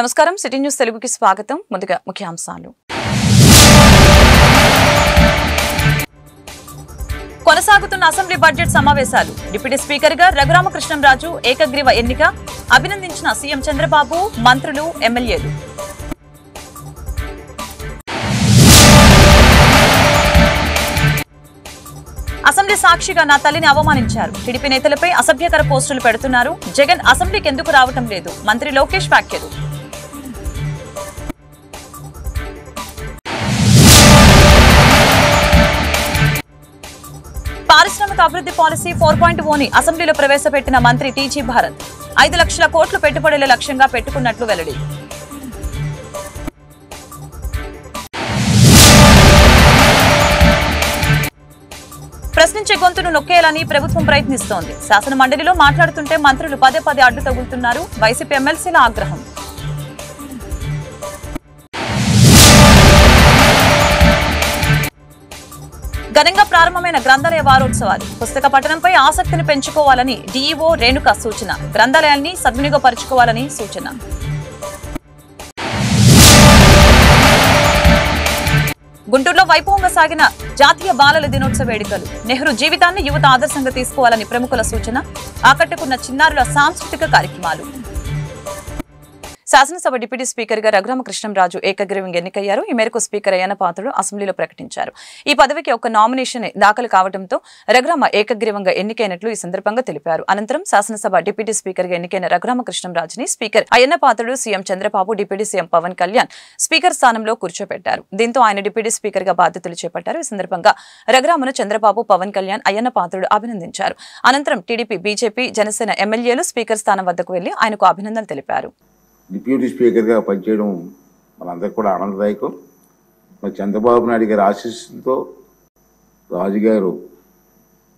నమస్కారం city news తెలుగుకి స్వాగతం. ముందుగా ముఖ్యాంశాలు. కొనసాగుతున్న అసెంబ్లీ బడ్జెట్ సమావేశాలు. డిప్యూటీ స్పీకర్ గా రఘురామకృష్ణంరాజు ఏకగ్రీవ ఎన్నిక. అభినందించిన సీఎం చంద్రబాబు, మంత్రులు, ఎమ్మెల్యేలు. అసెంబ్లీ సాక్షిగా నా తల్లిని అవమానించారు. టీడీపీ నేతలపై అసభ్యకర పోస్టులు పెడుతున్నారు. జగన్ అసెంబ్లీకి ఎందుకు రావటం లేదు? మంత్రి లోకేష్ వ్యాఖ్యలు. పారిశ్రామిక అభివృద్ధి పాలసీ 4.0ని అసెంబ్లీలో ప్రవేశపెట్టిన మంత్రి టీజీ భారత్. 5 లక్షల కోట్లు పెట్టుబడుల లక్ష్యంగా పెట్టుకున్నట్లు వెల్లడి. ప్రశ్నించే గొంతును నొక్కేయాలని ప్రభుత్వం ప్రయత్నిస్తోంది. శాసన మండలిలో మాట్లాడుతుంటే మంత్రులు పదే అడ్డు తగులుతున్నారు. వైసీపీ ఎమ్మెల్సీల ఆగ్రహం. ఘనంగా ప్రారంభమైన గ్రంథాలయ వారోత్సవాలు. పుస్తక పఠనంపై ఆసక్తిని పెంచుకోవాలని డీఈఓ రేణుక సూచన. గ్రంథాలయాన్ని సద్వినియోగపరుచుకోవాలని సూచన. గుంటూరులో వైభవంగా సాగిన జాతీయ బాలల దినోత్సవ వేడుకలు. నెహ్రూ జీవితాన్ని యువత ఆదర్శంగా తీసుకోవాలని ప్రముఖుల సూచన. ఆకట్టుకున్న చిన్నారుల సాంస్కృతిక కార్యక్రమాలు. శాసనసభ డిప్యూటీ స్పీకర్ గా రఘురామకృష్ణంరాజు ఏకగ్రీవంగా ఎన్నికయ్యారు. ఈ మేరకు స్పీకర్ అయ్యన్న పాత్రుడు అసెంబ్లీలో ప్రకటించారు. ఈ పదవికి ఒక నామినేషన్ దాఖలు కావడంతో రఘురామ ఏకగ్రీవంగా ఎన్నికైనట్లు ఈ సందర్భంగా తెలిపారు. అనంతరం శాసనసభ డిప్యూటీ స్పీకర్ గా ఎన్నికైన రఘురామకృష్ణంరాజుని speaker Ayyanna Patrudu, CM Chandrababu, deputy CM Pawan Kalyan speaker స్థానంలో కూర్చోబెట్టారు. దీంతో ఆయన డిప్యూటీ స్పీకర్ గా బాధ్యతలు చేపట్టారు. ఈ సందర్భంగా రఘురామను చంద్రబాబు, పవన్ కళ్యాణ్, అయ్యన్న పాత్రుడు అభినందించారు. అనంతరం టీడీపీ, బీజేపీ, జనసేన ఎమ్మెల్యేలు స్పీకర్ స్థానం వద్దకు వెళ్లి ఆయనకు అభినందనలు తెలిపారు. డిప్యూటీ స్పీకర్గా పనిచేయడం మనందరికీ కూడా ఆనందదాయకం. మరి చంద్రబాబు నాయుడు గారి ఆశీస్సులతో రాజుగారు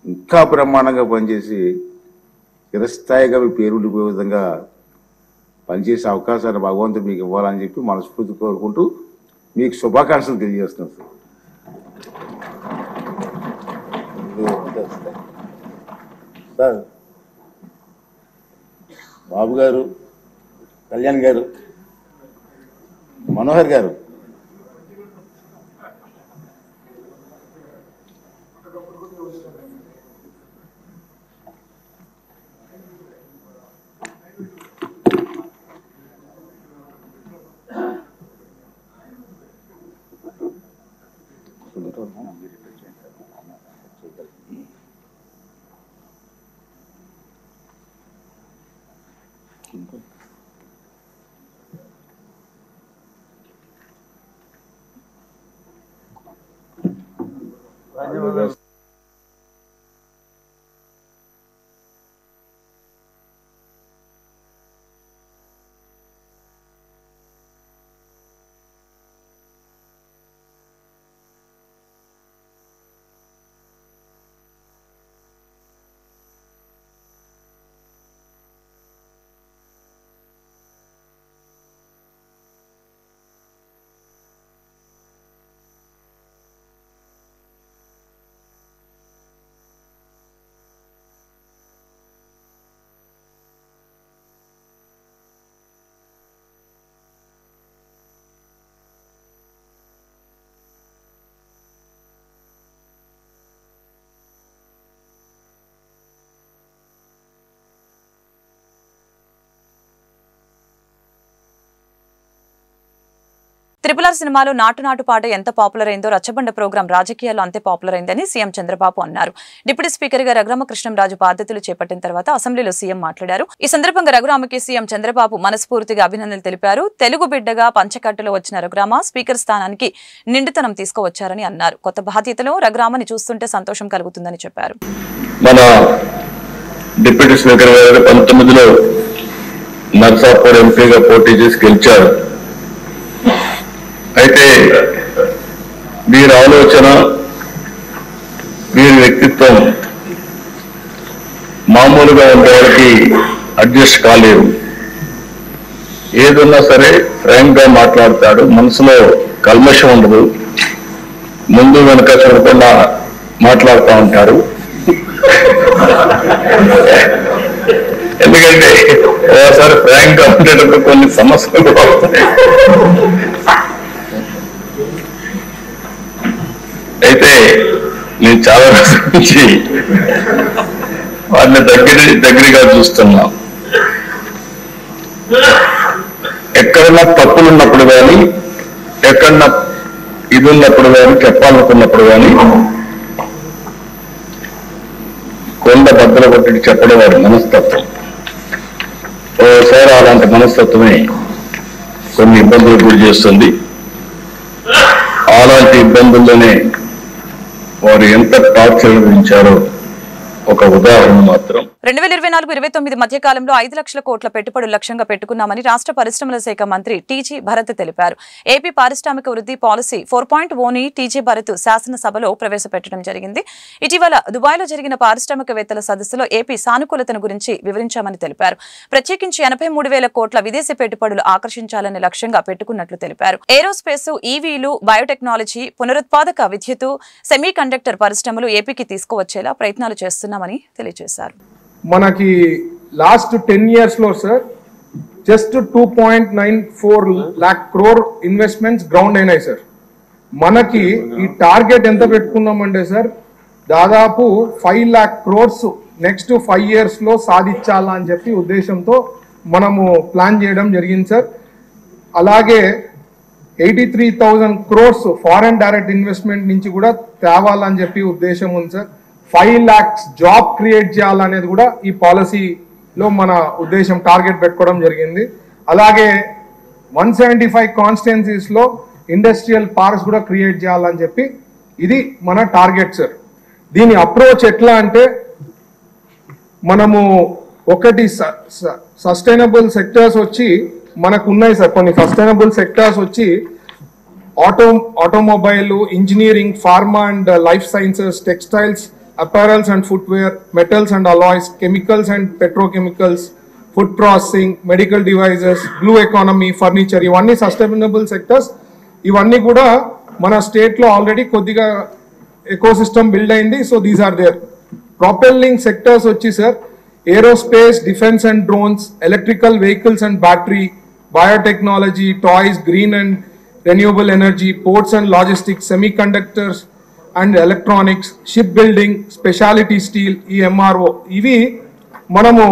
ఇంకా బ్రహ్మాండంగా పనిచేసి చిరస్థాయిగా మీ పేరు ఉండిపోయే విధంగా పనిచేసే అవకాశాన్ని భగవంతుడు మీకు ఇవ్వాలని చెప్పి మనస్ఫూర్తి కోరుకుంటూ మీకు శుభాకాంక్షలు తెలియజేస్తున్నాను సార్. బాబు గారు, కళ్యాణ్ గారు, మనోహర్ గారు, RRR సినిమాలో నాటు పాట ఎంత పాపులర్ అయిందో రచ్చబండ ప్రోగ్రాం రాజకీయాల్లో అంతే పాపులర్ అయిందని సీఎం చంద్రబాబు అన్నారు. డిప్యూటీ స్పీకర్ గా రఘురామకృష్ణంరాజు బాధ్యతలు చేపట్టిన తర్వాత అసెంబ్లీలో సీఎం మాట్లాడారు. ఈ సందర్భంగా రఘురామకి సీఎం చంద్రబాబు మనస్ఫూర్తిగా అభినందనలు తెలిపారు. తెలుగు బిడ్డగా పంచకట్టులో వచ్చిన రఘురామ స్పీకర్ స్థానానికి నిండుతనం తీసుకువచ్చారని అన్నారు. కొత్త బాధ్యతలో రఘురామని చూస్తుంటే సంతోషం కలుగుతుందని చెప్పారు. మన డిప్యూటీ స్పీకర్ గారు 19లో నర్సాపూర్ ఎంపీగా పోటీ చేసి గెలిచారు. అయితే వీరి ఆలోచన, వీరి వ్యక్తిత్వం మామూలుగా ఉండేవారికి అడ్జస్ట్ కాలేరు. ఏదున్నా సరే ఫ్రాంక్ గా మాట్లాడతాడు. మనసులో కల్మషం ఉండదు. ముందు వెనక చూడకుండా మాట్లాడుతూ ఉంటారు. ఎందుకంటే ఓసారి ఫ్రాంక్ గా ఉండేటప్పుడు కొన్ని సమస్యలు వస్తాయి. అయితే నేను చాలా రోజుల నుంచి వాటిని దగ్గరగా చూస్తున్నాం. ఎక్కడన్నా తప్పులు ఉన్నప్పుడు కానీ, ఎక్కడన్నా ఇది ఉన్నప్పుడు కానీ, చెప్పాలనుకున్నప్పుడు కానీ కొండ బద్దలు కొట్టి చెప్పడం వారి మనస్తత్వం. ఓసారి అలాంటి మనస్తత్వమే కొన్ని ఇబ్బందులు గురి చేస్తుంది. అలాంటి ఇబ్బందుల్లోనే వారు ఎంత టార్చర్ అనుభవించారో ఒక ఉదాహరణ మాత్రం. 2024-29 మధ్య కాలంలో 5 లక్షల కోట్ల పెట్టుబడులు లక్ష్యంగా పెట్టుకున్నామని రాష్ట్ర పరిశ్రమల శాఖ మంత్రి టీజీ భరత్ తెలిపారు. ఏపీ పారిశ్రామిక వృద్ధి పాలసీ 4.0ని టీజీ భరత్ శాసనసభలో ప్రవేశపెట్టడం జరిగింది. ఇటీవల దుబాయ్లో జరిగిన పారిశ్రామికవేత్తల సదస్సులో ఏపీ సానుకూలతను గురించి వివరించామని తెలిపారు. ప్రత్యేకించి 83,000 కోట్ల విదేశీ పెట్టుబడులు ఆకర్షించాలని లక్ష్యంగా పెట్టుకున్నట్లు తెలిపారు. ఏరోస్పేస్, ఈవీలు, బయోటెక్నాలజీ, పునరుత్పాదక విద్యుత్, సెమీ కండక్టర్ పరిశ్రమలు ఏపీకి తీసుకువచ్చేలా ప్రయత్నాలు చేస్తున్నామని తెలియజేశారు. మనకి లాస్ట్ 10 years లో sir just 2.94 lakh crore investments ground అయినాయి సార్. మనకి ఈ టార్గెట్ ఎంత పెట్టుకున్నామంటే సార్ దాదాపు 5 lakh crores నెక్స్ట్ 5 years లో సాధించాలా అని చెప్పి ఉద్దేశంతో మనము ప్లాన్ చేయడం జరిగింది సార్. అలాగే 83,000 crores ఫారెన్ డైరెక్ట్ ఇన్వెస్ట్మెంట్ నుంచి కూడా తేవాలని చెప్పి ఉద్దేశం ఉంది సార్. 5 lakhs జాబ్ క్రియేట్ చేయాలనేది కూడా ఈ పాలసీలో మన ఉద్దేశం, టార్గెట్ పెట్టుకోవడం జరిగింది. అలాగే 175 కాన్స్టిట్యున్సీస్ లో ఇండస్ట్రియల్ పార్క్స్ కూడా క్రియేట్ చేయాలని చెప్పి ఇది మన టార్గెట్ సార్. దీని అప్రోచ్ ఎట్లా అంటే మనము ఒకటి సస్టైనబుల్ సెక్టర్స్ వచ్చి మనకు ఉన్నాయి సార్. కొన్ని సస్టైనబుల్ సెక్టర్స్ వచ్చి automobile, engineering, pharma and life sciences, textiles, apparels and footwear, metals and alloys, chemicals and petrochemicals, food processing, medical devices, blue economy, furniture, ఇవన్నీ సస్టైనబుల్ సెక్టర్స్. ఇవన్నీ కూడా మన స్టేట్ లో ఆల్రెడీ కొద్దిగా ఎకోసిస్టమ్ బిల్డ్ అయింది. So these are there. Propelling sectors వచ్చి sir aerospace, defence and drones, electrical vehicles and battery, biotechnology, toys, green and renewable energy, ports and logistics, semiconductors and electronics, ship building, speciality steel, ఈ MRO ఇవి మనము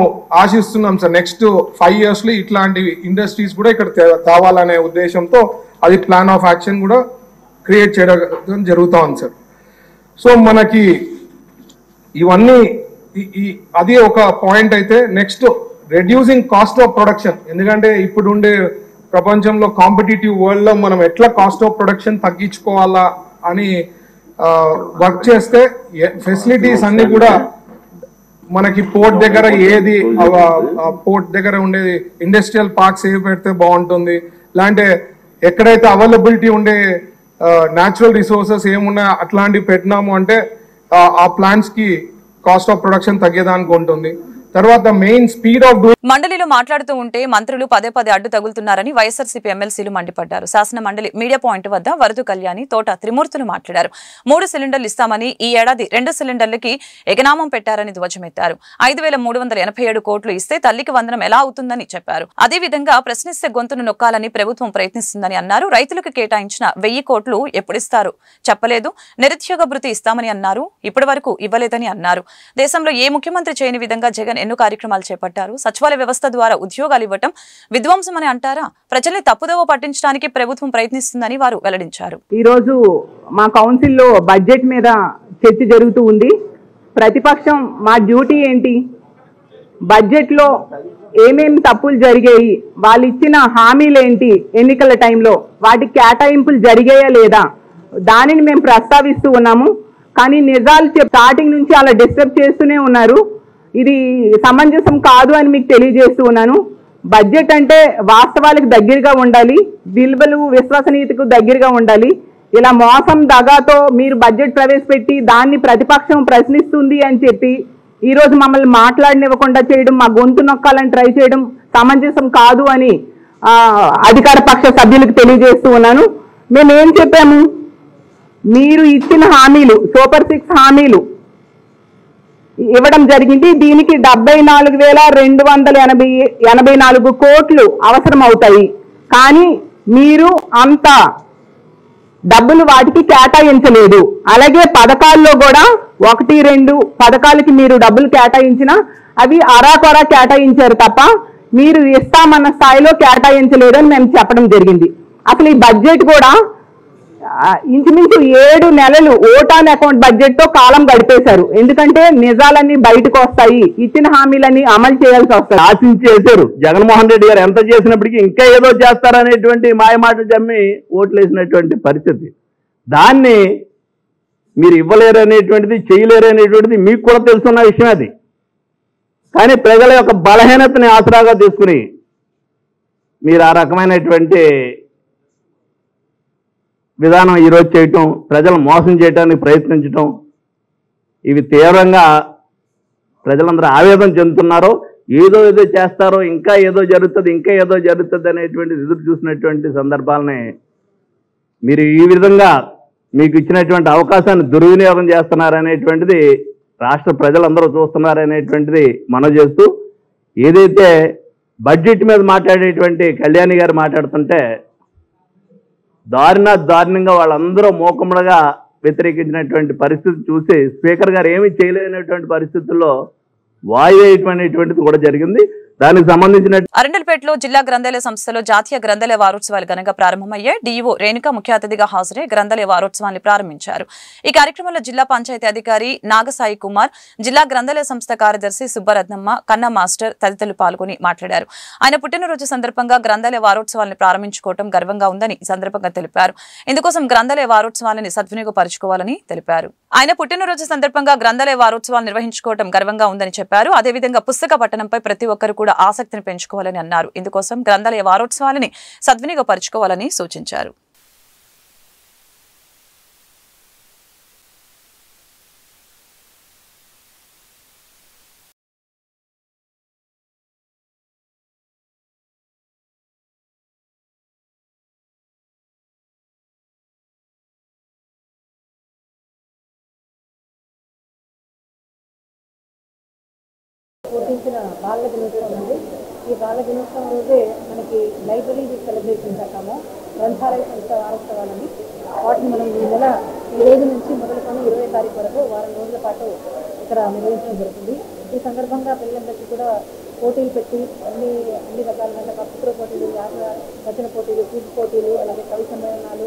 ఆశిస్తున్నాం sir. Next 5 years లో ఇట్లాంటి industries కూడా ఇక్కడ తేవాలనే ఉద్దేశంతో అది ప్లాన్ ఆఫ్ యాక్షన్ కూడా క్రియేట్ చేయడం జరుగుతూ ఉంది సార్. సో మనకి ఇవన్నీ అది ఒక పాయింట్. అయితే next reducing cost of production. ఎందుకంటే ఇప్పుడు ఉండే ప్రపంచంలో కాంపిటేటివ్ వరల్డ్ లో మనం ఎట్లా కాస్ట్ ఆఫ్ ప్రొడక్షన్ తగ్గించుకోవాలా అని వర్క్ చేస్తే ఫెసిలిటీస్ అన్ని కూడా మనకి పోర్ట్ దగ్గర ఏది పోర్ట్ దగ్గర ఉండేది ఇండస్ట్రియల్ పార్క్స్ ఏవి పెడితే బాగుంటుంది, లేదంటే ఎక్కడైతే అవైలబిలిటీ ఉండే న్యాచురల్ రిసోర్సెస్ ఏమున్నాయో అట్లాంటివి పెట్టినాము అంటే ఆ ప్లాంట్స్ కి కాస్ట్ ఆఫ్ ప్రొడక్షన్ తగ్గేదానికి ఉంటుంది. తర్వాత మెయిన్ స్పీడ్ ఆఫ్ మండలిలో మాట్లాడుతూ ఉంటే మంత్రులు పదే అడ్డు తగులుతున్నారని వైఎస్ఆర్సీపీ ఎమ్మెల్సీలు మండిపడ్డారు. శాసన మండలి మీడియా పాయింట్ వద్ద వరదు కళ్యాణి, తోట త్రిమూర్తులు మాట్లాడారు. 3 సిలిండర్లు ఇస్తామని ఈ ఏడాది 2 సిలిండర్లకి ఎగనామం పెట్టారని ధ్వజమెత్తారు. 5,387 కోట్లు ఇస్తే తల్లికి వందనం ఎలా అవుతుందని చెప్పారు. అదేవిధంగా ప్రశ్నిస్తే గొంతును నొక్కాలని ప్రభుత్వం ప్రయత్నిస్తుందని అన్నారు. రైతులకు కేటాయించిన 1000 కోట్లు ఎప్పుడిస్తారు చెప్పలేదు. నిరుద్యోగ భృతి ఇస్తామని అన్నారు, ఇప్పటి వరకు ఇవ్వలేదని అన్నారు. దేశంలో ఏ ముఖ్యమంత్రి చేయని విధంగా జగన్ ఎన్నో కార్యక్రమాలు చేపట్టారు. సచివాలయ వ్యవస్థ ద్వారా ఉద్యోగాలు ఇవ్వటం విధ్వంసం అని అంటారా? ప్రజల్ని తప్పుదోవ పట్టించడానికి ప్రభుత్వం ప్రయత్నిస్తుందని వారు వెల్లడించారు. ఈ రోజు మా కౌన్సిల్లో బడ్జెట్ మీద చర్చ జరుగుతూ ఉంది. ప్రతిపక్షం మా డ్యూటీ ఏంటి, బడ్జెట్ లో ఏమేమి తప్పులు జరిగాయి, వాళ్ళు ఇచ్చిన హామీలు ఏంటి, ఎన్నికల టైంలో వాటికి కేటాయింపులు జరిగాయా లేదా, దానిని మేము ప్రస్తావిస్తూ ఉన్నాము. కానీ నిజాలు స్టార్టింగ్ నుంచి అలా డిస్టర్బ్ చేస్తూనే ఉన్నారు. ఇది సమంజసం కాదు అని మీకు తెలియజేస్తూ ఉన్నాను. బడ్జెట్ అంటే వాస్తవాలకు దగ్గరగా ఉండాలి, విలువలు విశ్వసనీయతకు దగ్గరగా ఉండాలి. ఇలా మోసం దగాతో మీరు బడ్జెట్ ప్రవేశపెట్టి దాన్ని ప్రతిపక్షం ప్రశ్నిస్తుంది అని చెప్పి ఈరోజు మమ్మల్ని మాట్లాడనివ్వకుండా చేయడం, మా గొంతు నొక్కాలని ట్రై చేయడం సమంజసం కాదు అని అధికార పక్ష సభ్యులకు తెలియజేస్తూ ఉన్నాను. మేమేం చెప్పాము, మీరు ఇచ్చిన హామీలు సూపర్ 6 హామీలు ఇవ్వడం జరిగింది. దీనికి 74,284 కోట్లు అవసరం అవుతాయి. కానీ మీరు అంత డబ్బులు వాటికి కేటాయించలేదు. అలాగే పథకాల్లో కూడా 1-2 పథకాలకి మీరు డబ్బులు కేటాయించినా అవి అరాకొరా కేటాయించారు తప్ప మీరు ఇస్తామన్న స్థాయిలో కేటాయించలేదని మేము చెప్పడం జరిగింది. అసలు ఈ బడ్జెట్ కూడా ఇంచుమించు 7 నెలలు ఓటాన్ అకౌంట్ బడ్జెట్ తో కాలం గడిపేశారు. ఎందుకంటే నిజాలన్నీ బయటకు వస్తాయి, ఇచ్చిన హామీలన్నీ అమలు చేయాల్సి వస్తుంది. ఆశించి చేశారు. జగన్మోహన్ రెడ్డి గారు ఎంత చేసినప్పటికీ ఇంకా ఏదో చేస్తారనేటువంటి మాయమాట జమ్మి ఓట్లు వేసినటువంటి పరిస్థితి. దాన్ని మీరు ఇవ్వలేరు అనేటువంటిది, చేయలేరు అనేటువంటిది మీకు కూడా తెలుసున్న విషయం అది. కానీ ప్రజల యొక్క బలహీనతని ఆసరాగా తీసుకుని మీరు ఆ రకమైనటువంటి విధానం ఈరోజు చేయటం, ప్రజలను మోసం చేయడానికి ప్రయత్నించటం, ఇవి తీవ్రంగా ప్రజలందరూ ఆవేదన చెందుతున్నారో, ఏదో చేస్తారో, ఇంకా ఏదో జరుగుతుంది అనేటువంటి ఎదురు చూసినటువంటి సందర్భాలని మీరు ఈ విధంగా మీకు ఇచ్చినటువంటి అవకాశాన్ని దుర్వినియోగం చేస్తున్నారనేటువంటిది రాష్ట్ర ప్రజలందరూ చూస్తున్నారనేటువంటిది మనం చేస్తూ, ఏదైతే బడ్జెట్ మీద మాట్లాడేటువంటి కళ్యాణి గారు మాట్లాడుతుంటే దారుణంగా వాళ్ళందరూ మూకుమ్మడిగా వ్యతిరేకించినటువంటి పరిస్థితి చూసి స్పీకర్ గారు ఏమీ చేయలేనటువంటి పరిస్థితుల్లో వాయిదేయటువంటిది కూడా జరిగింది. దానికి సంబంధించిన అరండల్పేటలో జిల్లా గ్రంథాలయ సంస్థలో జాతీయ గ్రంథాలయ వారోత్సవాలు ఘనంగా ప్రారంభమయ్యాయి. డీఈఓ రేణుక ముఖ్య అతిథిగా హాజరై గ్రంథాలయ వారోత్సవాన్ని ప్రారంభించారు. ఈ కార్యక్రమంలో జిల్లా పంచాయతీ అధికారి నాగసాయి కుమార్, జిల్లా గ్రంథాలయ సంస్థ కార్యదర్శి సుబ్బరత్నమ్మ, కన్నా మాస్టర్ తదితరులు పాల్గొని మాట్లాడారు. ఆయన పుట్టినరోజు సందర్భంగా గ్రంథాలయ వారోత్సవాలను ప్రారంభించుకోవడం గర్వంగా ఉందని ఈ సందర్భంగా తెలిపారు. ఇందుకోసం గ్రంథాలయ వారోత్సవాలను సద్వినియోగపరచుకోవాలని తెలిపారు. ఆయన పుట్టినరోజు సందర్భంగా గ్రంథాలయ వారోత్సవాలు నిర్వహించుకోవడం గర్వంగా ఉందని చెప్పారు. అదేవిధంగా పుస్తక పఠనంపై ప్రతి ఒక్కరు కూడా ఆసక్తిని పెంచుకోవాలని అన్నారు. ఇందుకోసం గ్రంథాలయ వారోత్సవాలని సద్వినియోగపరచుకోవాలని సూచించారు. పోషించిన బాల దినోత్సవం ఉంది. ఈ బాల దినోత్సవం రోజే మనకి లైబ్రరీ సెలబ్రేషన్స్ అంటాము, గ్రంథాలయ సంస్థ వారోత్సవాలని. వాటిని మనం ఈ నెల 7 నుంచి మొదలుకొని 20 తారీఖు వరకు వారం రోజుల పాటు ఇక్కడ నిర్వహించడం జరుగుతుంది. ఈ సందర్భంగా పిల్లలందరికీ కూడా పోటీలు పెట్టి అన్ని రకాలైన వక్తృ పోటీలు, రచన పోటీలు, క్విజ్ పోటీలు, అలాగే కవి సమ్మేళనాలు,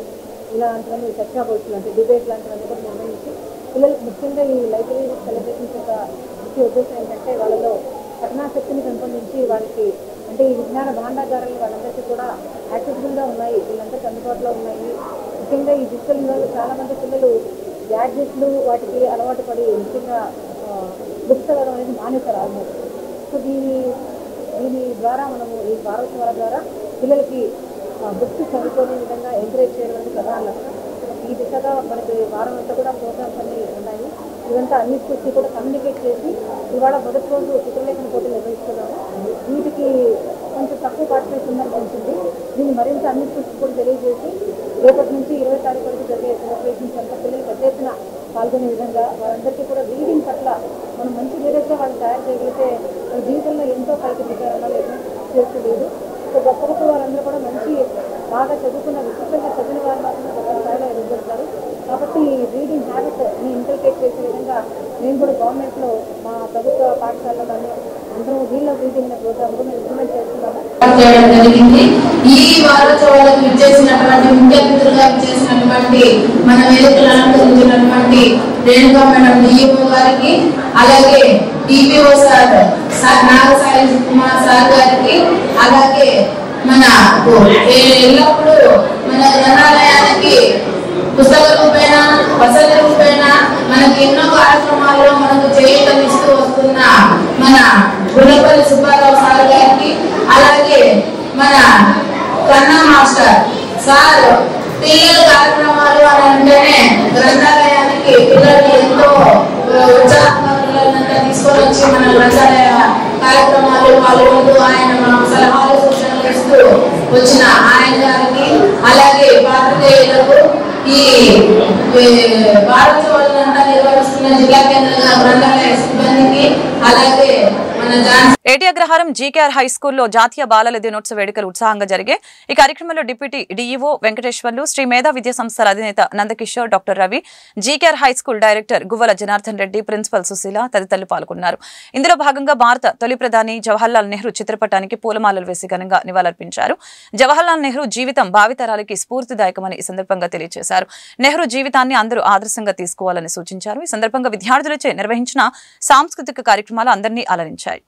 ఇలాంటివన్నీ చర్చా పోటీలు అంటే డిబేట్ లాంటివన్నీ కూడా నిర్వహించి పిల్లలకు ముఖ్యంగా ఈ లైబ్రరీ సెలబ్రేషన్స్ యొక్క ముఖ్య ఉద్దేశం ఏంటంటే వాళ్ళలో పఠనాశక్తిని పెంపొందించి వాళ్ళకి అంటే ఈ విజ్ఞాన భాండాగారాలు వాళ్ళందరికీ కూడా యాక్సెసిబుల్గా ఉన్నాయి, వీళ్ళందరికీ అందుబాటులో ఉన్నాయి. ముఖ్యంగా ఈ డిజిటల్ చాలామంది పిల్లలు గ్యాడ్జెట్లు వాటికి అలవాటు పడి ముఖ్యంగా బుక్స్ చదవడం అనేది మానేశారు ఆల్మోస్ట్. సో దీని ద్వారా మనము ఈ వారోత్సవాల ద్వారా పిల్లలకి బుక్స్ చదువుకునే విధంగా ఎంకరేజ్ చేయడం అనేది ప్రధాన లక్ష్యం. ఈ దిశగా మనకి వారం అంతా కూడా ప్రోగ్రామ్స్ అన్నీ ఉన్నాయి. ఇదంతా అన్ని స్కూల్స్కి కూడా కమ్యూనికేట్ చేసి ఇవాళ మొదటి రోజు చిత్రలేఖన పోటీలు నిర్వహిస్తున్నాము. వీటికి కొంచెం తక్కువ పార్టిసిపేషన్ ఉందనిపించింది. దీన్ని మరింత అన్ని స్కూల్స్కి కూడా తెలియజేసి రేపటి నుంచి 20 తారీఖు వరకు జరిగే సెలబ్రేషన్స్ అంతా పిల్లలు పెద్ద ఎత్తున పాల్గొనే విధంగా వారందరికీ కూడా రీడింగ్ పట్ల మనం మంచి లీడర్స్గా వాళ్ళు తయారు చేయగలిగితే వాళ్ళ జీవితంలో ఎంతో పైకి దిగారన్నా చేస్తలేదు. సో గొప్పలకు వారందరూ కూడా మంచి బాగా చదువుకున్న విస్తృతంగా చదివిన వారు మాత్రమే గొప్ప స్థాయిలో ఎదుగుతారు. కాబట్టి రీడింగ్ హ్యాబిట్ని ఇంకల్కేట్ చేసే విధంగా మేము కూడా గవర్నమెంట్లో మా ప్రభుత్వ పాఠశాలలో కానీ అందరూ వీళ్ళ రీడింగ్ అనే ప్రోగ్రామ్ కూడా మేము ఇంప్లిమెంట్ చేస్తున్నాము. ఈ వారోత్సవాలకు విచ్చేసినటువంటి ముఖ్య అతిథులుగా విచ్చేసినటువంటి మన వేదికలు అలంకరించినటువంటి రేణుకా మేడం డిఈఓ గారికి, అలాగే DPO sir Nagasai Kumar sir గారికి, అలాగే మన ఎల్లప్పుడూ మన గ్రంథాలయానికి పుస్తక రూపేణ, వసతి రూపేణ మనకి ఎన్నో కార్యక్రమాల్లో మనకు చేయూతనిస్తూ వస్తున్న మన గుల్లపల్లి సుబ్బారావు సార్ గారికి, అలాగే మన కన్నా మాస్టర్ సార్ పిల్లల కార్యక్రమాలు అని అంటేనే గ్రంథాలయానికి పిల్లలు ఎంతో ఉత్సాహంగా పిల్లలంతా తీసుకొని వచ్చి మన గ్రంథాలయ కార్యక్రమాలు పాల్గొంటూ ఆయన మనకు సలహాలు సూచనలు ఇస్తూ వచ్చిన ఆయన గారికి, అలాగే పాత్రికేయులకు ఈ వారోత్సవాలంతా నిర్వహిస్తున్న మన జిల్లా కేంద్ర గ్రంథాలయ సిబ్బందికి అలాగే ఏటీ అగ్రహారం జీకేఆర్ హై స్కూల్లో జాతీయ బాలల దినోత్సవ వేడుకలు ఉత్సాహంగా జరిగాయి. ఈ కార్యక్రమంలో డిప్యూటీ డీఈఓ వెంకటేశ్వర్లు, శ్రీ మేధా విద్యా సంస్థల అధినేత Nandakishore, doctor Ravi, GKR high school director Guvvala Janardhan Reddy, principal Susheela తదితరులు పాల్గొన్నారు. ఇందులో భాగంగా భారత తొలి ప్రధాని జవహర్లాల్ నెహ్రూ చిత్రపటానికి పూలమాలలు వేసి ఘనంగా నివాళులర్పించారు. జవహర్లాల్ నెహ్రూ జీవితం భావితరాలకి స్ఫూర్తిదాయకమని ఈ సందర్భంగా తెలియజేశారు. నెహ్రూ జీవితాన్ని అందరూ ఆదర్శంగా తీసుకోవాలని సూచించారు. ఈ సందర్భంగా విద్యార్థులచే నిర్వహించిన సాంస్కృతిక కార్యక్రమాలు అందరినీ అలరించాయి.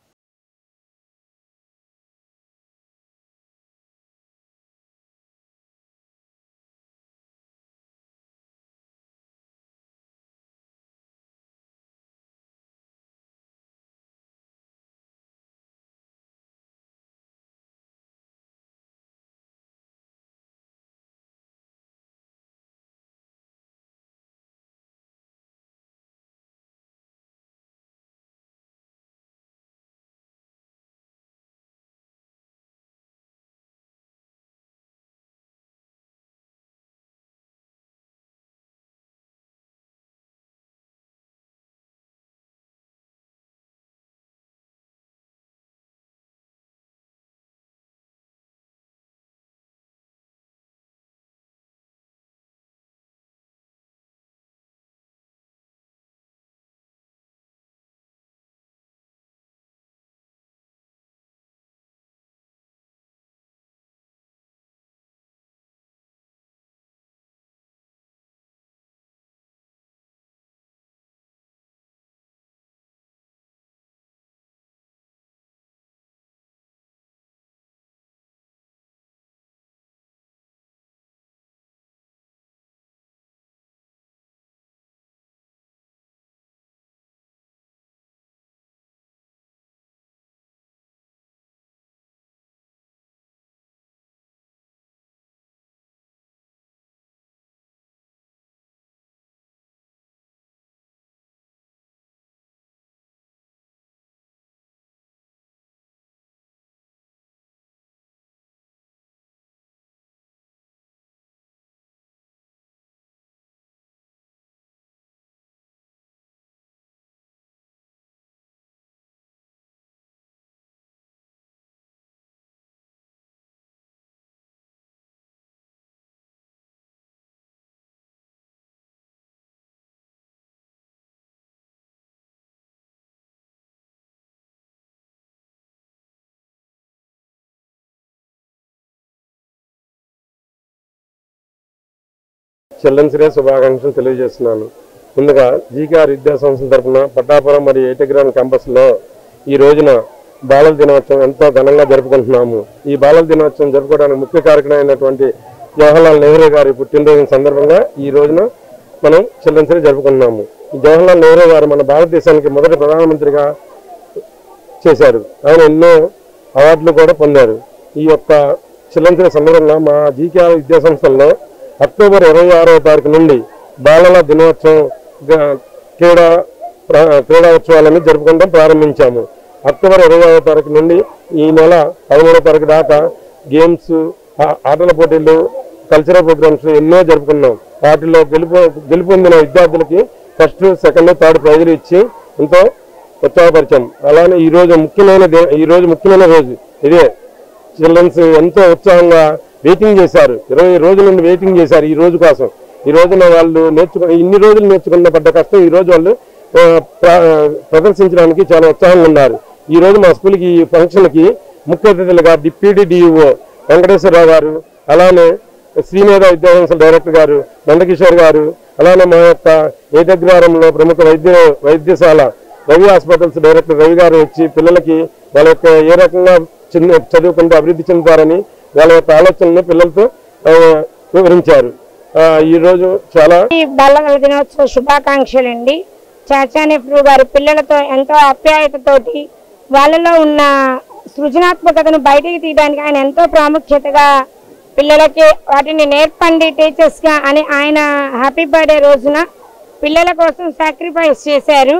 చిల్డ్రన్స్ డే శుభాకాంక్షలు తెలియజేస్తున్నాను. ముందుగా జీకేఆర్ విద్యా సంస్థల తరఫున పట్టాపురం మరియు ఏటగ్రామ్ క్యాంపస్లో ఈ రోజున బాలల దినోత్సవం ఎంతో ఘనంగా జరుపుకుంటున్నాము. ఈ బాలల దినోత్సవం జరుపుకోవడానికి ముఖ్య కారకుడైనటువంటి జవహర్లాల్ నెహ్రూ గారి పుట్టినరోజు సందర్భంగా ఈ రోజున మనం చిల్డ్రన్స్ డే జరుపుకుంటున్నాము. జవహర్లాల్ నెహ్రూ గారు మన భారతదేశానికి మొదటి ప్రధానమంత్రిగా చేశారు. ఆయన ఎన్నో అవార్డులు కూడా పొందారు. ఈ యొక్క చిల్డ్రన్స్ డే సందర్భంగా మా జీకేఆర్ విద్యా సంస్థల్లో అక్టోబర్ 26వ తారీఖు నుండి బాలల దినోత్సవం క్రీడా ఉత్సవాలను జరుపుకోవడం ప్రారంభించాము. అక్టోబర్ 25వ తారీఖు నుండి ఈ నెల 13వ తారీఖు దాకా గేమ్స్, ఆటల పోటీలు, కల్చరల్ ప్రోగ్రామ్స్ ఎన్నో జరుపుకున్నాం. వాటిలో గెలుపొందిన విద్యార్థులకి ఫస్ట్, సెకండ్, థర్డ్ ప్రైజులు ఇచ్చి ఎంతో ఉత్సాహపరిచాం. అలానే ఈ రోజు ముఖ్యమైన రోజు ఇదే. చిల్డ్రన్స్ ఎంతో ఉత్సాహంగా వెయిటింగ్ చేశారు. 20 రోజుల నుండి వెయిటింగ్ చేశారు ఈ రోజు కోసం. ఈ రోజున వాళ్ళు ఇన్ని రోజులు నేర్చుకున్న పడ్డ కష్టం ఈ రోజు వాళ్ళు ప్రదర్శించడానికి చాలా ఉత్సాహంగా ఉన్నారు. ఈ రోజు మా స్కూల్కి ఈ ఫంక్షన్కి ముఖ్య అతిథులుగా డిప్యూటీ డీఈఓ వెంకటేశ్వరరావు గారు, అలానే శ్రీమేధా విద్యా సంస్థల డైరెక్టర్ గారు నందకిషోర్ గారు, అలానే మా యొక్క ఏటగ్రహారంలో ప్రముఖ వైద్యశాల రవి హాస్పిటల్స్ డైరెక్టర్ రవి గారు వచ్చి పిల్లలకి వాళ్ళ యొక్క ఏ రకంగా చదువుకుంటూ అభివృద్ధి చెందుతారని వాళ్ళ యొక్క ఆలోచనను పిల్లలతో వివరించారు. ఈ రోజు చాలా బాలల దినోత్సవ శుభాకాంక్షలు అండి. చాచా నెహ్రూ గారు పిల్లలతో ఎంతో ఆప్యాయతతోటి వాళ్ళలో ఉన్న సృజనాత్మకతను బయటికి తీయడానికి ఆయన ఎంతో ప్రాముఖ్యతగా పిల్లలకి వాటిని నేర్పండి టీచర్స్ గా అని ఆయన హ్యాపీ బర్త్డే రోజున పిల్లల కోసం సాక్రిఫైస్ చేశారు.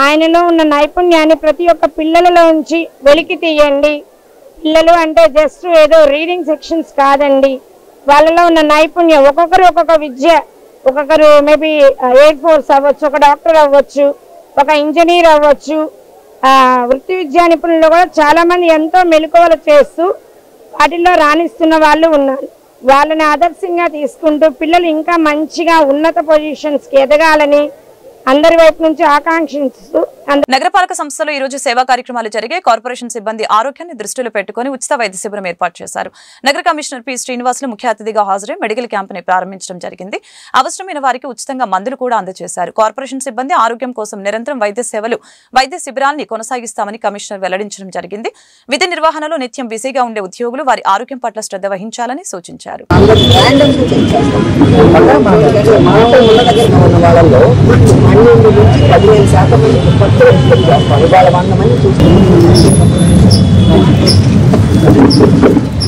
ఆయనలో ఉన్న నైపుణ్యాన్ని ప్రతి ఒక్క పిల్లలలో ఉంచి వెలికి తీయండి. పిల్లలు అంటే జస్ట్ ఏదో రీడింగ్ సెక్షన్స్ కాదండి, వాళ్ళలో ఉన్న నైపుణ్యం ఒక్కొక్కరు ఒక్కొక్క విద్య ఒక్కొక్కరు మేబీ ఎయిర్ ఫోర్స్ అవ్వచ్చు, ఒక డాక్టర్ అవ్వచ్చు, ఒక ఇంజనీర్ అవ్వచ్చు. వృత్తి విద్యా నిపుణులు కూడా చాలా మంది ఎంతో మెలకువలు చేస్తూ వాటిల్లో రాణిస్తున్న వాళ్ళు ఉన్నారు. వాళ్ళని ఆదర్శంగా తీసుకుంటూ పిల్లలు ఇంకా మంచిగా ఉన్నత పొజిషన్స్కి ఎదగాలని అందరి వైపు నుంచి ఆకాంక్షిస్తూ నగరపాలక సంస్థలో ఈ రోజు సేవా కార్యక్రమాలు జరిగే కార్పొరేషన్ సిబ్బంది ఆరోగ్యాన్ని దృష్టిలో పెట్టుకుని ఉచిత వైద్య శిబిరం ఏర్పాటు చేశారు. నగర కమిషనర్ పి శ్రీనివాసులు ముఖ్య అతిథిగా హాజరై మెడికల్ క్యాంపుని ప్రారంభించడం జరిగింది. అవసరమైన వారికి ఉచితంగా మందులు కూడా అందజేశారు. కార్పొరేషన్ సిబ్బంది ఆరోగ్యం కోసం నిరంతరం వైద్య శిబిరాల్ని కొనసాగిస్తామని కమిషనర్ వెల్లడించడం జరిగింది. విధి నిర్వహణలో నిత్యం బిజీగా ఉండే ఉద్యోగులు వారి ఆరోగ్యం పట్ల శ్రద్ధ వహించాలని సూచించారు.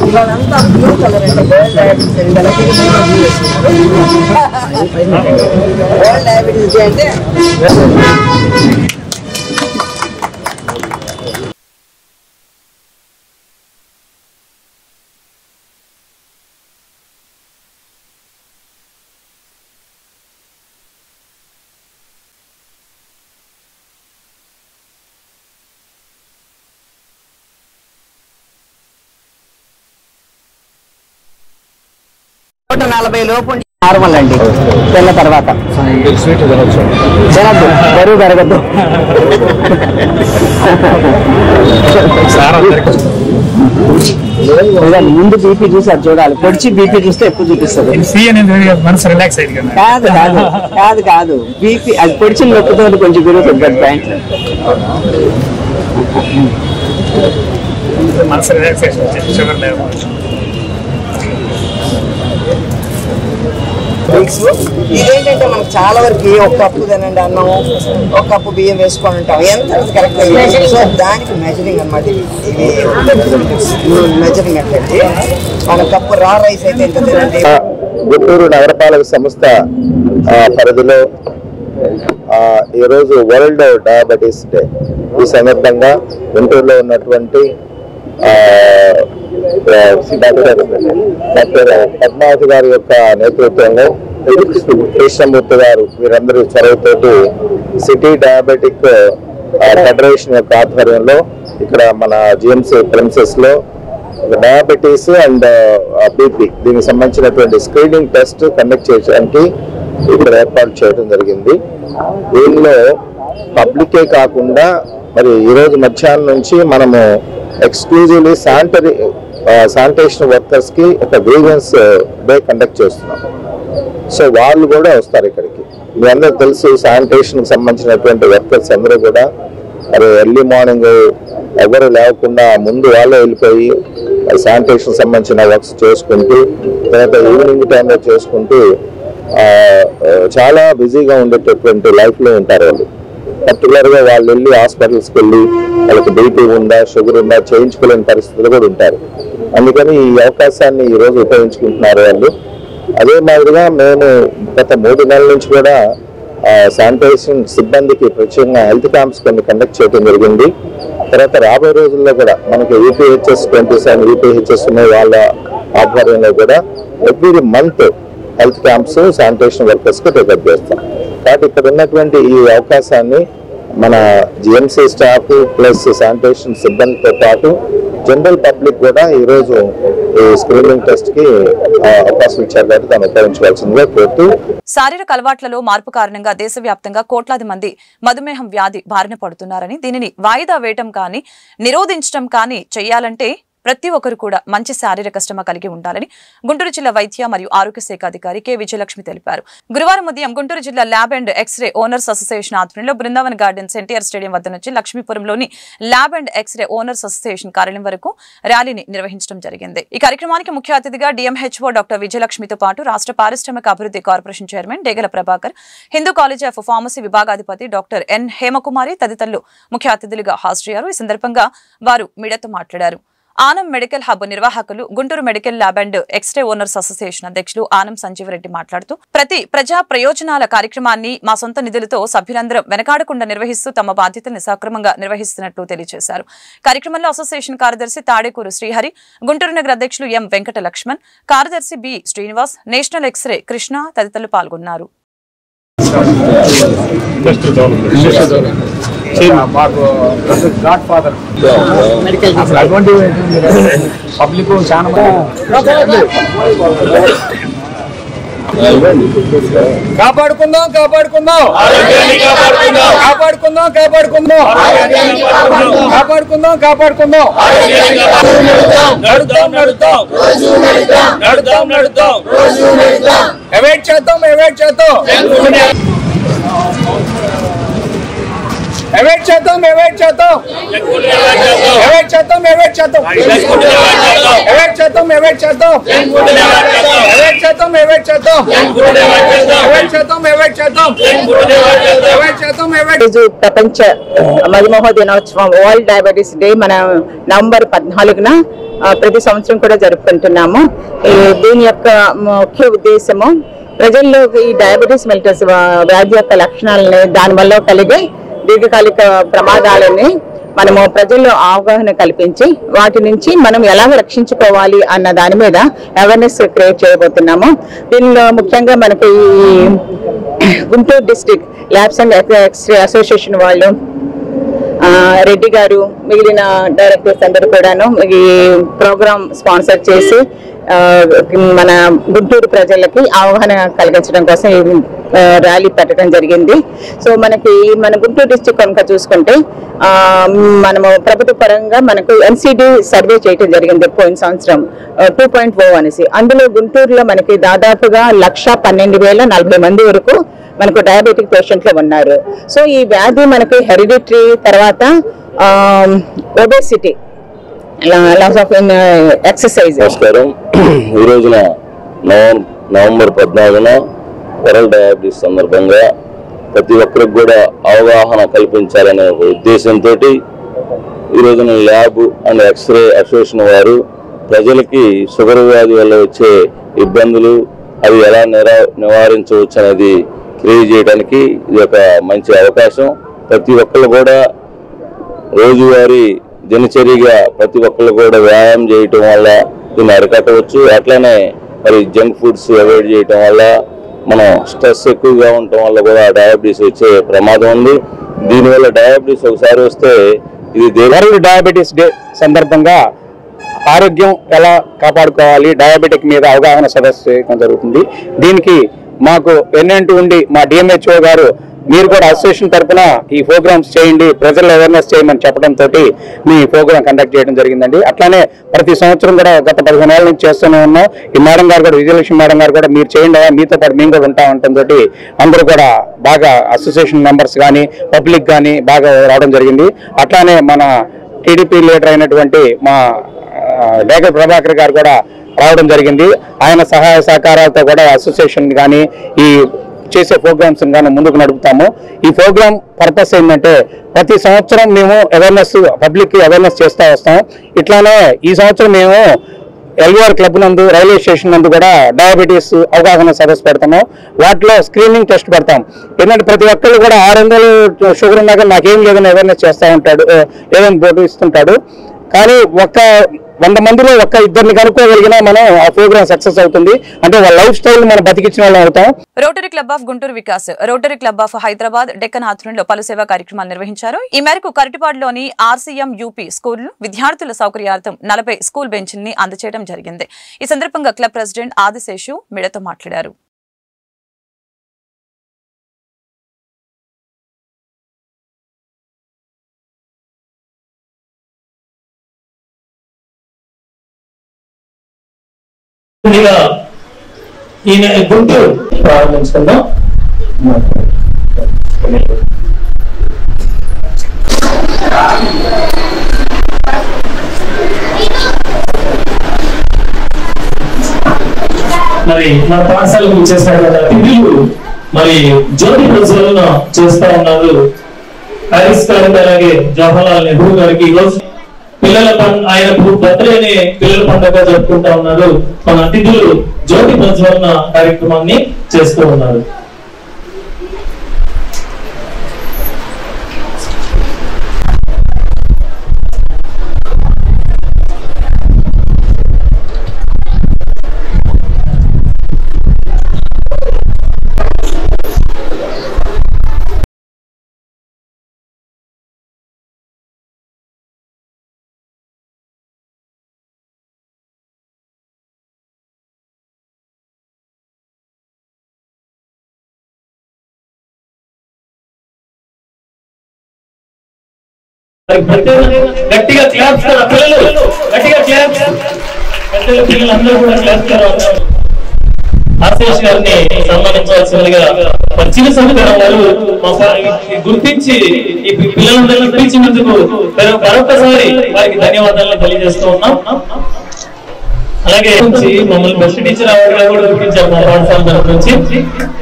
ఇవాళంతా బ్లూ కలర్ అంటే వరల్డ్ డయాబెటీస్ వరల్డ్ డయాబెటీస్ అంటే లోపు నార్మల్ అండి. తిన్న తర్వాత తినద్దు, బరువు పెరగద్దు. ముందు బీపీ చూసి అది చూడాలి. పొడిచి బీపీ చూస్తే ఎక్కువ చూపిస్తుంది. కాదు కాదు కాదు కాదు బీపీ అది పొడిచిన నొప్పుతో కొంచెం పెరుగుతుంది కదా ప్యాంట్. ఇదేంటంటే మనకు చాలా వరకు ఒక కప్పు తినండి అన్నం, ఒక కప్పు బియ్యం వేసుకొని ఉంటాం. ఎంత కరెక్ట్ సో దానికి మెజరింగ్ అనమాట. ఇవి మెజరింగ్ అంటే మన కప్పు రా రైస్ అయితే ఎంత తినండి. గుంటూరు నగరపాలక సంస్థ పరిధిలో ఈరోజు వరల్డ్ డయాబెటీస్ డే. ఈ సందర్భంగా గుంటూరులో ఉన్నటువంటి డాక్టర్ పద్మావతి గారి యొక్క నేతృత్వంలో కృష్ణమూర్తి గారు వీరందరూ చొరవతోటి సిటీ డయాబెటిక్ ఫెడరేషన్ యొక్క ఆధ్వర్యంలో ఇక్కడ మన జిఎంసీ ప్రిన్సెస్ లో డయాబెటీస్ అండ్ బీపీ దీనికి సంబంధించినటువంటి స్క్రీనింగ్ టెస్ట్ కండక్ట్ చేయడానికి ఇక్కడ ఏర్పాటు చేయడం జరిగింది. దీనిలో పబ్లికే కాకుండా మరి ఈరోజు మధ్యాహ్నం నుంచి మనము ఎక్స్క్లూజివ్లీ శానిటేషన్ వర్కర్స్ కి ఒక గ్రీవెన్స్ డే కండక్ట్ చేస్తున్నాం. సో వాళ్ళు కూడా వస్తారు ఇక్కడికి. మీ అందరూ తెలుసు శానిటేషన్ కి సంబంధించినటువంటి వర్కర్స్ అందరూ కూడా మరి ఎర్లీ మార్నింగ్ ఎవరు లేకుండా ముందు వాళ్ళే వెళ్ళిపోయి శానిటేషన్ సంబంధించిన వర్క్స్ చేసుకుంటూ తర్వాత ఈవినింగ్ టైంలో చేసుకుంటూ చాలా బిజీగా ఉండేటటువంటి లైఫ్ లో ఉంటారు వాళ్ళు. పర్టికులర్ గా వాళ్ళు వెళ్ళి హాస్పిటల్స్కి వెళ్ళి వాళ్ళకి బీపీ ఉందా, షుగర్ ఉందా చేయించుకోలేని పరిస్థితులు కూడా ఉంటారు. అందుకని ఈ అవకాశాన్ని ఈ రోజు ఉపయోగించుకుంటున్నారు వాళ్ళు. అదే మాదిరిగా మేము గత 3 నెలల నుంచి కూడా శానిటైజేషన్ సిబ్బందికి ప్రత్యేకంగా హెల్త్ క్యాంప్స్ కొన్ని కండక్ట్ చేయడం జరిగింది. తర్వాత రాబోయే రోజుల్లో కూడా మనకి యూపీహెచ్ఎస్ 27 యూపీహెచ్ఎస్ ఉన్నాయి. వాళ్ళ ఆధ్వర్యంలో కూడా every month health camps sanitation workers కి టేకప్ చేస్తాం. కాబట్టి ఇక్కడ ఉన్నటువంటి ఈ అవకాశాన్ని మన జిఎంసీ స్టాఫ్ ప్లస్ శానిటేషన్ సిబ్బందితో పాటు జనరల్ పబ్లిక్ కూడా ఈరోజు ఈ స్క్రీనింగ్ టెస్ట్ కి అవకాశం ఇచ్చారు కాబట్టి దాన్ని ఉపయోగించవలసిందిగా కోరుతూ. శారీరక అలవాట్లలో మార్పు కారణంగా దేశవ్యాప్తంగా కోట్లాది మంది మధుమేహం వ్యాధి బారిన పడుతున్నారని, దీనిని వాయిదా వేయటం కానీ నిరోధించడం కానీ చేయాలంటే ప్రతి ఒక్కరు కూడా మంచి శారీరక శ్రమ కలిగి ఉండాలని గుంటూరు జిల్లా వైద్య మరియు ఆరోగ్య శాఖ అధికారి కె విజయలక్ష్మి తెలిపారు. గురువారం ఉదయం గుంటూరు జిల్లా lab and x ray owners association ఆధ్వర్యంలో బృందావన్ గార్డెన్స్ ఎన్టీఆర్ స్టేడియం వద్ద నుంచి లక్ష్మీపురంలోని lab and x ray owners association కార్యాలయం వరకు ర్యాలీని నిర్వహించడం జరిగింది. ఈ కార్యక్రమానికి ముఖ్య అతిథిగా డిఎంహెచ్ఓ డాక్టర్ విజయలక్ష్మితో పాటు రాష్ట్ర పారిశ్రామిక అభివృద్ధి corporation chairman Degala Prabhakar, Hindu college of pharmacy విభాగాధిపతి డాక్టర్ ఎన్ హేమకుమారి తదితరులు ముఖ్య అతిథులుగా హాజరయ్యారు. ఈ సందర్భంగా వారు మీడియాతో మాట్లాడారు. ఆనం మెడికల్ హబ్ నిర్వాహకులు Guntur medical lab and x ray owners association అధ్యక్షులు ఆనం సంజీవరెడ్డి మాట్లాడుతూ ప్రతి ప్రజా ప్రయోజనాల కార్యక్రమాన్ని మా సొంత నిధులతో సభ్యులందరం వెనకాడకుండా నిర్వహిస్తూ తమ బాధ్యతల్ని సక్రమంగా నిర్వహిస్తున్నట్లు తెలియజేశారు. కార్యక్రమంలో అసోసియేషన్ కార్యదర్శి తాడేకూరు శ్రీహరి, గుంటూరు నగర అధ్యక్షులు ఎం వెంకట లక్ష్మణ్, కార్యదర్శి B Srinivas, national x-ray Krishna తదితరులు పాల్గొన్నారు. మాకు గాడ్ ఫాదర్ అసలు అటువంటి పబ్లిక్ చాలా కాపాడుకుందాం కాపాడుకుందాం కాపాడుకుందాం కాపాడుకుందాం కాపాడుకుందాం కాపాడుకుందాం నడుద్దాం నడుద్దాం నడుద్దాం నడుద్దాం అవాయిడ్ చేద్దాం అవాయిడ్ చేద్దాం అవాయిడ్ చేద్దాం అవాయిడ్ చేద్దాం అవాయిడ్ చేద్దాం అవాయిడ్ చేద్దాం అవాయిడ్ చేద్దాం అవాయిడ్ చేద్దాం అవాయిడ్ చేద్దాం అవాయిడ్ చేద్దాం అవాయిడ్ చేద్దాం అవాయిడ్ చేద్దాం అవాయిడ్ చేద్దాం అవాయిడ్. ప్రపంచ మధుమేహ దినోత్సవం వరల్డ్ డయాబెటీస్ డే మనం నవంబర్ 14న ప్రతి సంవత్సరం కూడా జరుపుకుంటున్నాము. దీని యొక్క ముఖ్య ఉద్దేశము ప్రజల్లో ఈ డయాబెటీస్ మెలిటస్ వ్యాధి యొక్క లక్షణాలని, దానివల్ల కలిగే దీర్ఘకాలిక ప్రమాదాలని మనము ప్రజల్లో అవగాహన కల్పించి వాటి నుంచి మనం ఎలా రక్షించుకోవాలి అన్న దాని మీద అవేర్నెస్ క్రియేట్ చేయబోతున్నాము. దీనిలో ముఖ్యంగా మనకి Guntur district labs and x-ray association వాళ్ళు, రెడ్డి గారు, మిగిలిన డైరెక్టర్స్ అందరూ కూడాను ఈ ప్రోగ్రామ్ స్పాన్సర్ చేసి మన గుంటూరు ప్రజలకి అవగాహన కలిగించడం కోసం ఈ ర్యాలీ పెట్టడం జరిగింది. సో మనకి మన గుంటూరు డిస్ట్రిక్ట్ కనుక చూసుకుంటే మనము ప్రభుత్వ పరంగా మనకు NCD సర్వే చేయడం జరిగింది పోయిన సంవత్సరం 2.0 అనేసి. అందులో గుంటూరులో మనకి దాదాపుగా 112,040 మంది వరకు మనకు డయాబెటిక్ పేషెంట్లు ఉన్నారు. సో ఈ వ్యాధి మనకి హెరిడిటరీ, తర్వాత ఒబేసిటీ, లాస్ ఆఫ్ ఎక్సర్సైజ్. నమస్కారం. ఈ రోజున నవంబర్ 14న వరల్డ్ డయాబెటీస్ సందర్భంగా ప్రతి ఒక్కరికి కూడా అవగాహన కల్పించాలనే ఒక ఉద్దేశంతో ఈ రోజున ల్యాబ్ అండ్ ఎక్స్రే అసోసియేషన్ వారు ప్రజలకి షుగర్ వ్యాధి వల్ల వచ్చే ఇబ్బందులు, అవి ఎలా నివారించవచ్చు అనేది తెలియజేయడానికి ఇది ఒక మంచి అవకాశం. ప్రతి ఒక్కరు కూడా రోజువారీ దినచర్యగా ప్రతి ఒక్కరు కూడా వ్యాయామం చేయటం వల్ల దీన్ని అరికట్టవచ్చు. అట్లానే మరి జంక్ ఫుడ్స్ అవాయిడ్ చేయటం వల్ల, మనం స్ట్రెస్ ఎక్కువగా ఉండటం వల్ల కూడా డయాబెటీస్ వచ్చే ప్రమాదం ఉంది. దీనివల్ల డయాబెటీస్ ఒకసారి వస్తే ఇది వరల్డ్ డయాబెటీస్ డే సందర్భంగా ఆరోగ్యం ఎలా కాపాడుకోవాలి, డయాబెటిక్ మీద అవగాహన సదస్సు చేయడం జరుగుతుంది. దీనికి మాకు ఎన్ఎన్టీ ఉండి మా DMHO గారు మీరు కూడా అసోసియేషన్ తరఫున ఈ ప్రోగ్రామ్స్ చేయండి, ప్రజల్లో అవేర్నెస్ చేయమని చెప్పడంతో మీ ప్రోగ్రామ్ కండక్ట్ చేయడం జరిగిందండి. అట్లానే ప్రతి సంవత్సరం కూడా గత 15 ఏళ్ళ నుంచి చేస్తూనే ఉన్నాం. ఈ మేడం గారు కూడా, విజయలక్ష్మి మేడం గారు కూడా మీరు చేయండి, మీతో పాటు మేము కూడా ఉంటామంటంతో అందరూ కూడా బాగా అసోసియేషన్ మెంబర్స్ కానీ పబ్లిక్ కానీ బాగా రావడం జరిగింది. అట్లానే మన టీడీపీ లీడర్ అయినటువంటి మా డేగ ప్రభాకర్ గారు కూడా రావడం జరిగింది. ఆయన సహాయ సహకారాలతో కూడా అసోసియేషన్ కానీ ఈ చేసే ప్రోగ్రామ్స్ కానీ ముందుకు నడుపుతాము. ఈ ప్రోగ్రామ్ పర్పస్ ఏంటంటే ప్రతి సంవత్సరం మేము అవేర్నెస్, పబ్లిక్ అవేర్నెస్ చేస్తూ వస్తాం. ఇట్లానే ఈ సంవత్సరం మేము LVR క్లబ్ నందు, రైల్వే స్టేషన్ నందు కూడా డయాబెటీస్ అవగాహన సదస్సు పెడతాము. వాటిలో స్క్రీనింగ్ టెస్ట్ పెడతాం. ఎందుకంటే ప్రతి ఒక్కళ్ళు కూడా 600 షుగర్ ఉన్నా కానీ నాకేం లేదని అవేర్నెస్ చేస్తూ ఉంటాడు, ఏదైనా బోర్డు ఇస్తుంటాడు. కానీ 100 మందిలో 1-2 కనుక్కోగలిగినా మనం ఆ ప్రోగ్రామ్ సక్సెస్ అవుతుంది. అంటే వాళ్ళ లైఫ్ స్టైల్ మనం బతికించిన వాళ్ళం అవుతాం. Rotary club of Guntur Vikas, rotary club of Hyderabad, Deccan ఆధ్వర్యంలో పలు సేవా కార్యక్రమాలు నిర్వహించారు. ఈ మేరకు కరటిపాడులోని RCM UP స్కూల్ విద్యార్థుల సౌకర్యార్థం 40 స్కూల్ బెంచ్ని అందజేయడం జరిగింది. ఈ సందర్భంగా క్లబ్ ప్రెసిడెంట్ ఆదిశేషు మీడియాతో మాట్లాడారు. ఈయన గుంటూరు ప్రారంభించుకుందాం. మరి మన పాఠశాలకు చేసిన అతిథులు మరి జ్యోతి ప్రజ్వలన చేస్తా ఉన్నారు. హారిస్ గారికి, అలాగే జవహర్లాల్ నెహ్రూ గారికి ఈరోజు పిల్లల ఆయన బర్త్డేని పిల్లల పండుగ జరుపుకుంటా ఉన్నారు. మన అతిథులు జ్యోతి ప్రజ్వలన కార్యక్రమాన్ని చేస్తూ ఉన్నారు. గట్టిగా క్లాప్స్ పిల్లలు, గట్టిగా క్లాప్స్. పిల్లలందరూ కూడా క్లాప్స్ ఆశీష్ గారిని సన్మానించవలసిందిగా చిన్న సముద్రం వారు గుర్తించి ఈ పిల్లలందరినీ గుర్తించినందుకు మరొకసారి వారికి ధన్యవాదాలను తెలియజేస్తూ ఉన్నాం. అలాగే మమ్మల్ని బెస్ట్ టీచర్ అవార్డుగా కూడా గుర్తించారు మా పాఠశాల తరఫు నుంచి.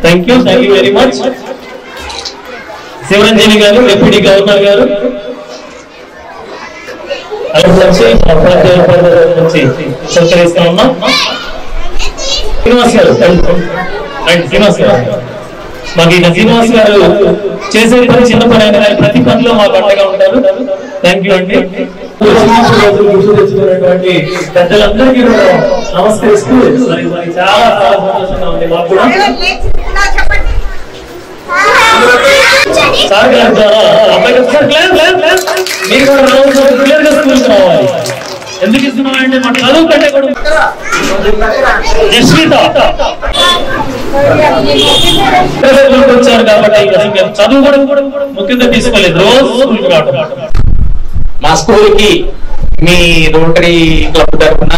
Thank you very much. Shivaranjani గారు, డిప్యూటీ గవర్నర్ గారు, సహకరిస్తా ఉన్నాం. శ్రీనివాస్ గారు, శ్రీనివాస్ గారు, మాకు ఈయన శ్రీనివాస్ గారు చేసే పని చిన్న పని అయినా ప్రతి పనిలో మాకు అండగా ఉంటారు. థ్యాంక్ యూ అండి. తెచ్చుకున్నటువంటి పెద్దలందరికీ నమస్కరిస్తూ మరి చాలా చాలా సంతోషంగా ఉంది మాకు కూడా. సార్ గారి ద్వారా అబ్బాయి మీరు కూడా క్లియర్ గా స్కూల్కి రావాలి. ఎందుకు ఇస్తున్నామంటే మా చదువు కంటే కూడా వచ్చారు కాబట్టి చదువు కూడా ముఖ్యంగా తీసుకోలేదు. రోజు స్కూల్కి రావడం. మా స్కూల్ కి మీ రోటరీ క్లబ్ తరఫున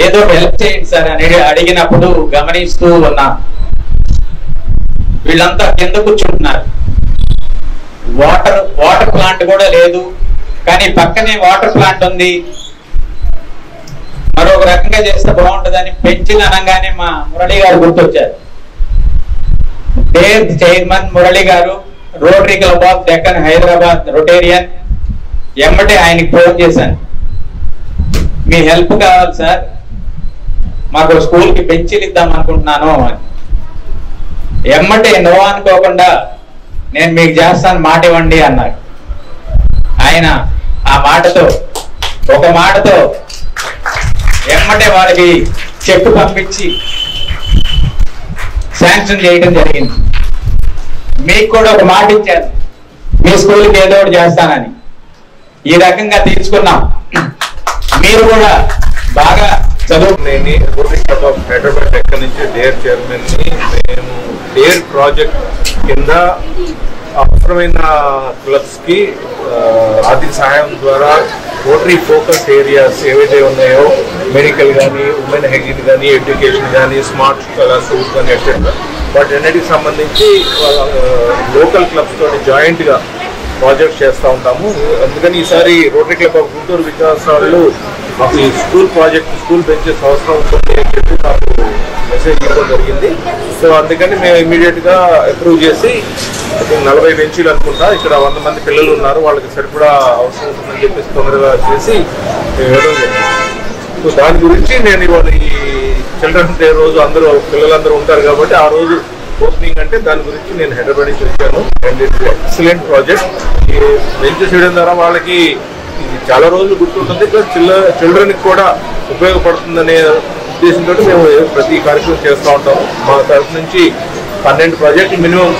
ఏదో హెల్ప్ చేయండి సార్ అని అడిగినప్పుడు గమనిస్తూ ఉన్నా. వీళ్ళంతా కింద కూర్చుంటున్నారు. వాటర్ ప్లాంట్ కూడా లేదు, కానీ పక్కనే వాటర్ ప్లాంట్ ఉంది. మరొక రకంగా చేస్తే బాగుంటుందని పెంచిన అనగానే మా మురళి గారు గుర్తొచ్చారు. డేర్ చైర్మన్ మురళి గారు, rotary club of Deccan Hyderabad Rotarian. ఎమ్మటే ఆయనకి ఫోన్ చేశాను, మీ హెల్ప్ కావాలి సార్, మాకు స్కూల్ కి బెంచీలు ఇద్దాం అనుకుంటున్నాను అని. ఎమ్మటే నో అనుకోకుండా నేను మీకు చేస్తాను, మాట ఇవ్వండి అన్నారు. ఆయన ఆ మాటతో ఒక మాటతో ఎమ్మటే వాళ్ళకి చెక్ పంపించి శాంక్షన్ చేయడం జరిగింది. మీకు కూడా ఒక మాట ఇచ్చాను, మీ స్కూల్కి ఏదో ఒకటి చేస్తానని. ఈ రకంగా తీసుకున్నాం. మీరు కూడా బాగా చదువుకునేని రోటరీ క్లబ్ ఆఫ్ హైదరాబాద్ ఎక్కడి నుంచి డేర్ చైర్మన్ ని. మేము డేర్ ప్రాజెక్ట్ కింద అవసరమైన క్లబ్స్ కి ఆర్థిక సహాయం ద్వారా రోటరీ ఫోకస్ ఏరియాస్ ఏవైతే ఉన్నాయో, మెడికల్ కానీ, ఉమెన్ హెల్త్ కానీ, ఎడ్యుకేషన్ కానీ, స్మార్ట్ క్లాస్ రూమ్స్ కానీ ఎట్సెట్రా, వాటన్నిటికి సంబంధించి లోకల్ క్లబ్స్ తోటి జాయింట్ గా ప్రాజెక్ట్ చేస్తూ ఉంటాము. అందుకని ఈసారి rotary club of Guntur Vikas వాళ్ళు మాకు ఈ స్కూల్ ప్రాజెక్ట్, స్కూల్ బెంచెస్ అవసరం ఉంటుంది అని చెప్పి మాకు మెసేజ్ ఇవ్వడం జరిగింది. సో అందుకని మేము ఇమీడియట్ గా అప్రూవ్ చేసి 40 బెంచీలు అనుకుంటా, ఇక్కడ 100 మంది పిల్లలు ఉన్నారు, వాళ్ళకి సరిపడా అవసరం ఉంటుందని చెప్పేసి తొందరగా చేసి ఇవ్వడం జరిగింది. సో దాని గురించి నేను ఇవాళ ఈ చిల్డ్రన్స్ డే రోజు అందరూ పిల్లలందరూ ఉంటారు కాబట్టి ఆ రోజు ఓపెనింగ్ అంటే దాని గురించి నేను హైదరాబాద్ నుంచి వచ్చాను. And it's excellent project. ఈ బెంచెస్ వేయడం ద్వారా వాళ్ళకి చాలా రోజులు గుర్తుంటుంది, ప్లస్ చిల్డ్రన్ కి కూడా ఉపయోగపడుతుందనే ఉద్దేశంతో మేము ప్రతి కార్యక్రమం చేస్తూ ఉంటాము. మా తరఫు నుంచి 12 ప్రాజెక్టులు మినిమం